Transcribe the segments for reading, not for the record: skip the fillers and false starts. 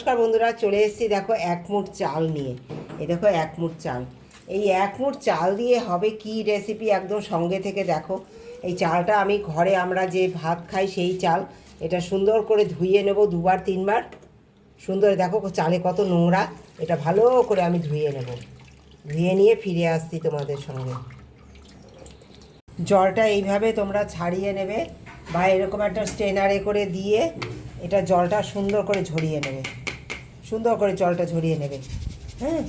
নমস্কার বন্ধুরা, চলে এসেছি দেখো এক মুঠ চাল নিয়ে। এই দেখো এক মুঠ চাল, এই এক মুঠ চাল দিয়ে হবে কি রেসিপি, একদম সঙ্গে থেকে দেখো। এই চালটা আমি ঘরে আমরা যে ভাত খাই সেই চাল, এটা সুন্দর করে ধুয়ে নেব দুবার তিনবার। সুন্দর দেখো চালে কত নোংরা, এটা ভালো করে আমি ধুয়ে নেব। ধুয়ে নিয়ে ফিরে আসছি তোমাদের সঙ্গে। জলটা এইভাবে তোমরা ছাড়িয়ে নেবে বা এরকম একটা স্ট্রেনারে করে দিয়ে এটা জলটা সুন্দর করে ঝরিয়ে নেবে। সুন্দর করে জলটা ঝরিয়ে নেবে। হ্যাঁ,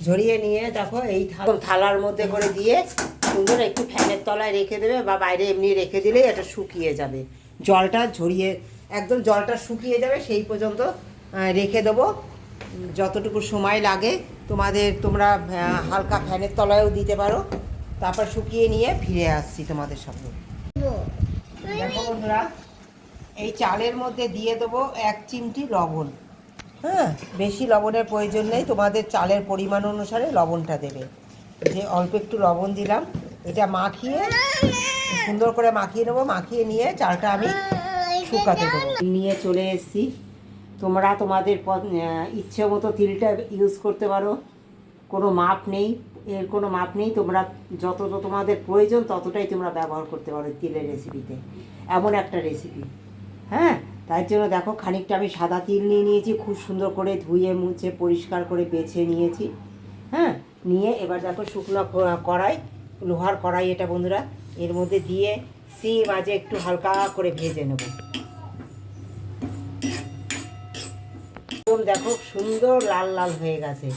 ঝরিয়ে নিয়ে দেখো এই থালার মধ্যে করে দিয়ে সুন্দর একটু ফ্যানের তলায় রেখে দেবে বা বাইরে এমনি রেখে দিলেই এটা শুকিয়ে যাবে। জলটা ঝরিয়ে একদম জলটা শুকিয়ে যাবে সেই পর্যন্ত রেখে দেবো। যতটুকু সময় লাগে তোমরা হালকা ফ্যানের তলায়ও দিতে পারো। তারপর শুকিয়ে নিয়ে ফিরে আসছি তোমাদের সামনে। দেখো বন্ধুরা, এই চালের মধ্যে দিয়ে দেবো 1 চিমটি লবণ। হ্যাঁ, বেশি লবণের প্রয়োজন নেই, তোমাদের চালের পরিমাণ অনুসারে লবণটা দেবে। যে অল্প একটু লবণ দিলাম, এটা মাখিয়ে সুন্দর করে মাখিয়ে নেবো। মাখিয়ে নিয়ে চালটা আমি শুকাতে দেবো। নিয়ে চলে এসেছি। তোমরা তোমাদের ইচ্ছে মতো তিলটা ইউজ করতে পারো, কোনো মাপ নেই, এর কোনো মাপ নেই। তোমরা যতটা তোমাদের প্রয়োজন ততটাই তোমরা ব্যবহার করতে পারো তিলের রেসিপিতে। এমন একটা রেসিপি। হ্যাঁ, তার জন্য দেখো খানিকটা আমি সাদা তিল নিয়ে নিয়েছি, খুব সুন্দর করে ধুয়ে মুছে পরিষ্কার করে বেছে নিয়েছি। হ্যাঁ, নিয়ে এবার দেখো শুকনো কড়াই, লোহার কড়াই এটা বন্ধুরা, এর মধ্যে দিয়ে মাঝে একটু হালকা করে ভেজে নেব। দেখো সুন্দর লাল লাল হয়ে গেছে।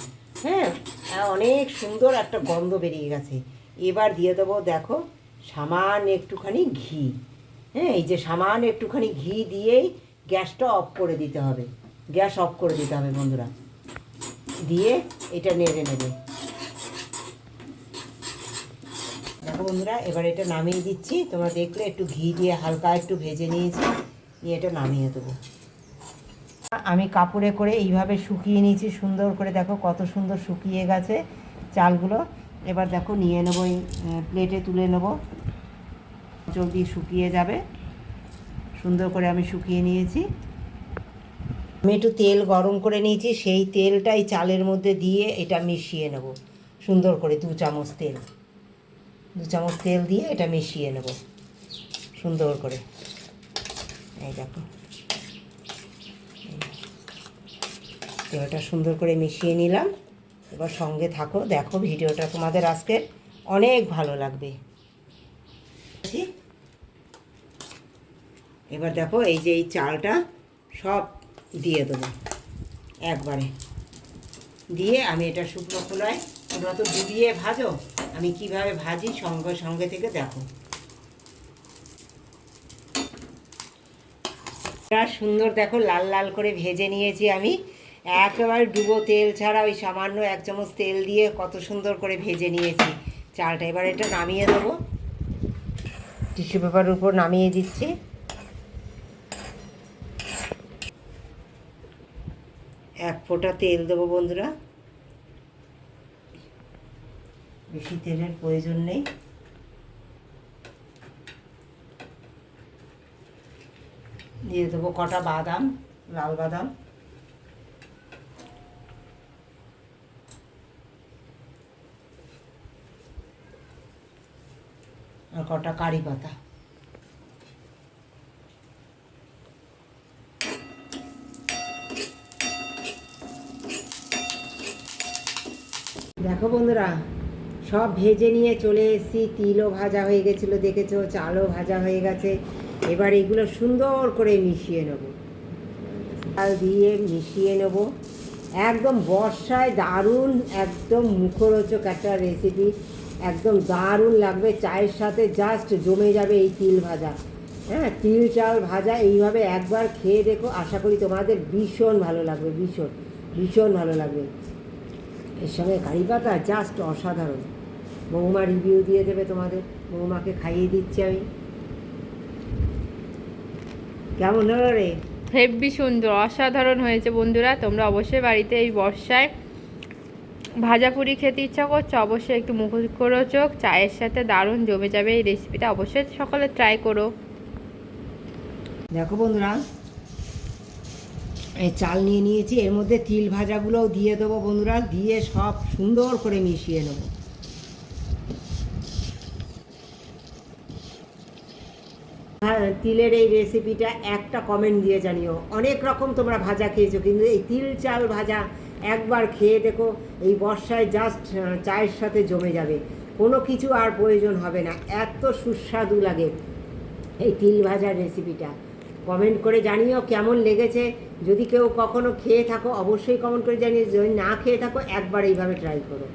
হ্যাঁ, অনেক সুন্দর একটা গন্ধ বেরিয়ে গেছে। এবার দিয়ে দেবো দেখো সামান্য একটুখানি ঘি। হ্যাঁ, এই যে সামান্য একটুখানি ঘি দিয়েই গ্যাসটা অফ করে দিতে হবে। গ্যাস অফ করে দিতে হবে বন্ধুরা। দিয়ে এটা নেড়ে নেবে। দেখো বন্ধুরা, এবার এটা নামিয়ে দিচ্ছি। তোমরা দেখলে একটু ঘি দিয়ে হালকা একটু ভেজে নিয়েছি, নিয়ে এটা নামিয়ে দেবো। আমি কাপড়ে করে এইভাবে শুকিয়ে নিয়েছি সুন্দর করে। দেখো কত সুন্দর শুকিয়ে গেছে চালগুলো। এবার দেখো নিয়ে নেবো, প্লেটে তুলে নেবো। জলদি শুকিয়ে যাবে। সুন্দর করে আমি শুকিয়ে নিয়েছি। আমি একটু তেল গরম করে নিয়েছি, সেই তেলটাই চালের মধ্যে দিয়ে এটা মিশিয়ে নেব সুন্দর করে। 2 চামচ তেল দিয়ে এটা মিশিয়ে নেব সুন্দর করে। এই দেখো তেলটা সুন্দর করে মিশিয়ে নিলাম। এবার সঙ্গে থাকো, দেখো ভিডিওটা তোমাদের আজকে অনেক ভালো লাগবে। এবার দেখো এই যে এই চালটা সব দিয়ে দেবো একবারে। দিয়ে আমি এটা শুকনো খোলায়, তোমরা তো ডুবিয়ে ভাজো, আমি কিভাবে ভাজি সঙ্গে সঙ্গে থেকে দেখো। সুন্দর দেখো লাল লাল করে ভেজে নিয়েছি আমি। একেবারে ডুবো তেল ছাড়া ওই সামান্য 1 চামচ তেল দিয়ে কত সুন্দর করে ভেজে নিয়েছি চালটা। এবার এটা নামিয়ে দেবো, টিস্যু পেপারের উপর নামিয়ে দিচ্ছি। এক ফোঁটা তেল দেবো বন্ধুরা, বেশি তেলের প্রয়োজন নেই। দিয়ে দেবো কটা বাদাম, লাল বাদাম, আর কটা কারি পাতা। দেখো বন্ধুরা, সব ভেজে নিয়ে চলে এসেছি। তিলও ভাজা হয়ে গেছিলো দেখেছো, চালও ভাজা হয়ে গেছে। এবার এগুলো সুন্দর করে মিশিয়ে নেব, চাল দিয়ে মিশিয়ে নেব। একদম বর্ষায় দারুণ, একদম মুখরোচক একটা রেসিপি, একদম দারুণ লাগবে। চায়ের সাথে জাস্ট জমে যাবে এই তিল ভাজা। হ্যাঁ, তিল চাল ভাজা এইভাবে একবার খেয়ে দেখো, আশা করি তোমাদের ভীষণ ভালো লাগবে, ভীষণ ভীষণ ভালো লাগবে। এর সঙ্গে কারি পাতা জাস্ট অসাধারণ। বৌমা রিভিউ দিয়ে দেবে তোমাদের, বৌমাকে খাইয়ে দিচ্ছি আমি। কেমন হলো রে? হেব্বি সুন্দর, অসাধারণ হয়েছে বন্ধুরা। তোমরা অবশ্যই বাড়িতে এই বর্ষায় ভাজা পুরি খেতে ইচ্ছা করছো, অবশ্যই একটু মুখরোচক চায়ের সাথে দারুণ জমে যাবে এই রেসিপিটা। অবশ্যই সকলে ট্রাই করো। দেখো বন্ধুরা, এই চাল নিয়ে নিয়েছি, এর মধ্যে তিল ভাজাগুলোও দিয়ে দেবো বন্ধুরা, দিয়ে সব সুন্দর করে মিশিয়ে নেব। হ্যাঁ, তিলের এই রেসিপিটা একটা কমেন্ট দিয়ে জানিও। অনেক রকম তোমরা ভাজা খেয়েছো, কিন্তু এই তিল চাল ভাজা একবার খেয়ে দেখো, এই বর্ষায় জাস্ট চায়ের সাথে জমে যাবে, কোনো কিছু আর প্রয়োজন হবে না, এত সুস্বাদু লাগে এই তিল ভাজার রেসিপিটা। কমেন্ট করে জানিও কেমন লেগেছে। যদি কেউ কখনো খেয়ে থাকো অবশ্যই কমেন্ট করে জানিও, যদি না খেয়ে থাকো একবার এইভাবে ট্রাই করো।